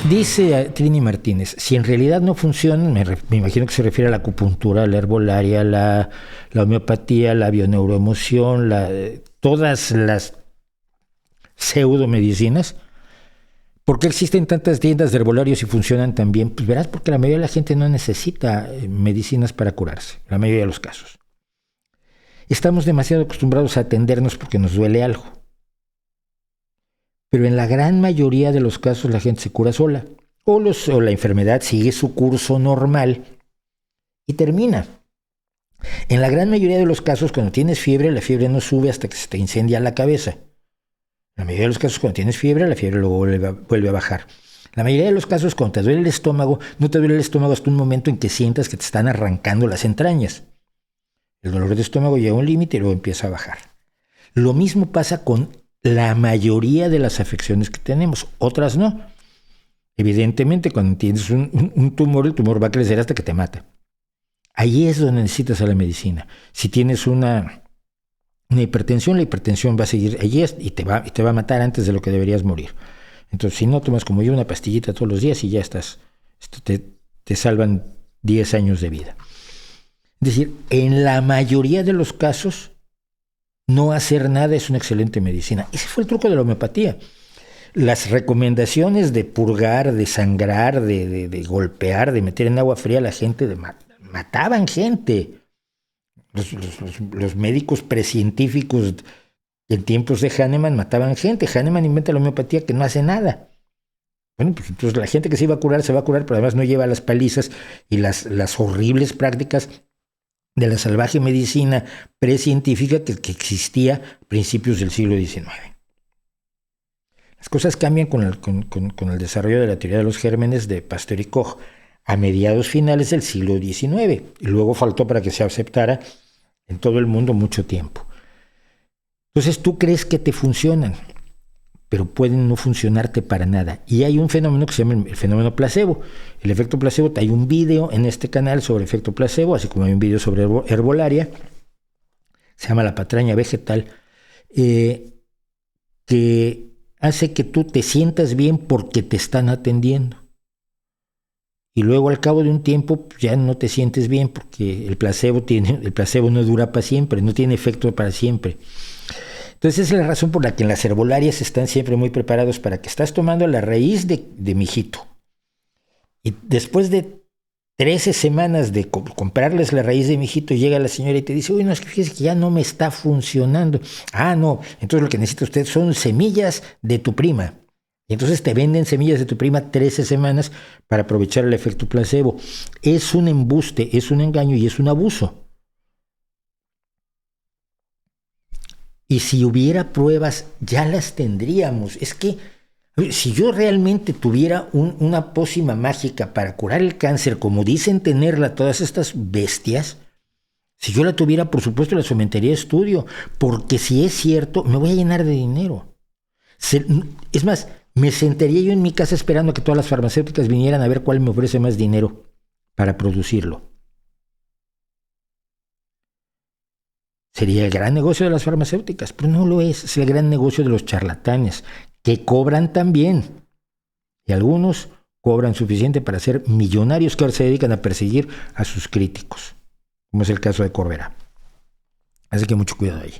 Dice Trini Martínez, si en realidad no funcionan, me imagino que se refiere a la acupuntura, la herbolaria, la homeopatía, la bioneuroemoción, todas las pseudomedicinas. ¿Por qué existen tantas tiendas de herbolarios y funcionan tan bien? Pues verás, porque la mayoría de la gente no necesita medicinas para curarse, la mayoría de los casos. Estamos demasiado acostumbrados a atendernos porque nos duele algo. Pero en la gran mayoría de los casos la gente se cura sola. O la enfermedad sigue su curso normal y termina. En la gran mayoría de los casos, cuando tienes fiebre, la fiebre no sube hasta que se te incendia la cabeza. En la mayoría de los casos, cuando tienes fiebre, la fiebre luego vuelve a bajar. En la mayoría de los casos, cuando te duele el estómago, no te duele el estómago hasta un momento en que sientas que te están arrancando las entrañas. El dolor de estómago llega a un límite y luego empieza a bajar. Lo mismo pasa con la mayoría de las afecciones que tenemos, otras no. Evidentemente, cuando tienes un tumor, el tumor va a crecer hasta que te mata. Ahí es donde necesitas a la medicina. Si tienes una hipertensión, la hipertensión va a seguir allí y te va a matar antes de lo que deberías morir. Entonces, si no tomas como yo una pastillita todos los días y ya estás, te salvan 10 años de vida. Es decir, en la mayoría de los casos, no hacer nada es una excelente medicina. Ese fue el truco de la homeopatía. Las recomendaciones de purgar, de sangrar, de golpear, de meter en agua fría a la gente, mataban gente. Los médicos precientíficos en tiempos de Hahnemann mataban gente. Hahnemann inventa la homeopatía que no hace nada. Bueno, pues entonces la gente que se va a curar, pero además no lleva las palizas y las horribles prácticas de la salvaje medicina precientífica que existía a principios del siglo XIX. Las cosas cambian con el desarrollo de la teoría de los gérmenes de Pasteur y Koch a mediados finales del siglo XIX. Y luego faltó para que se aceptara en todo el mundo mucho tiempo. Entonces tú crees que te funcionan, pero pueden no funcionarte para nada. Y hay un fenómeno que se llama el fenómeno placebo. El efecto placebo, hay un video en este canal sobre efecto placebo, así como hay un video sobre herbolaria, se llama la patraña vegetal, que hace que tú te sientas bien porque te están atendiendo. Y luego al cabo de un tiempo ya no te sientes bien porque el placebo no dura para siempre, no tiene efecto para siempre. Entonces esa es la razón por la que en las herbolarias están siempre muy preparados para que estás tomando la raíz de mijito. Y después de 13 semanas de comprarles la raíz de mijito, llega la señora y te dice, uy, no, es que fíjese que ya no me está funcionando. Ah, no, entonces lo que necesita usted son semillas de tu prima. Y entonces te venden semillas de tu prima 13 semanas para aprovechar el efecto placebo. Es un embuste, es un engaño y es un abuso. Y si hubiera pruebas, ya las tendríamos. Es que si yo realmente tuviera una pócima mágica para curar el cáncer, como dicen tenerla todas estas bestias, si yo la tuviera, por supuesto, la sometería a estudio, porque si es cierto, me voy a llenar de dinero. Es más, me sentaría yo en mi casa esperando a que todas las farmacéuticas vinieran a ver cuál me ofrece más dinero para producirlo. Sería el gran negocio de las farmacéuticas, pero no lo es el gran negocio de los charlatanes, que cobran también. Y algunos cobran suficiente para ser millonarios que ahora se dedican a perseguir a sus críticos, como es el caso de Corbera. Así que mucho cuidado ahí.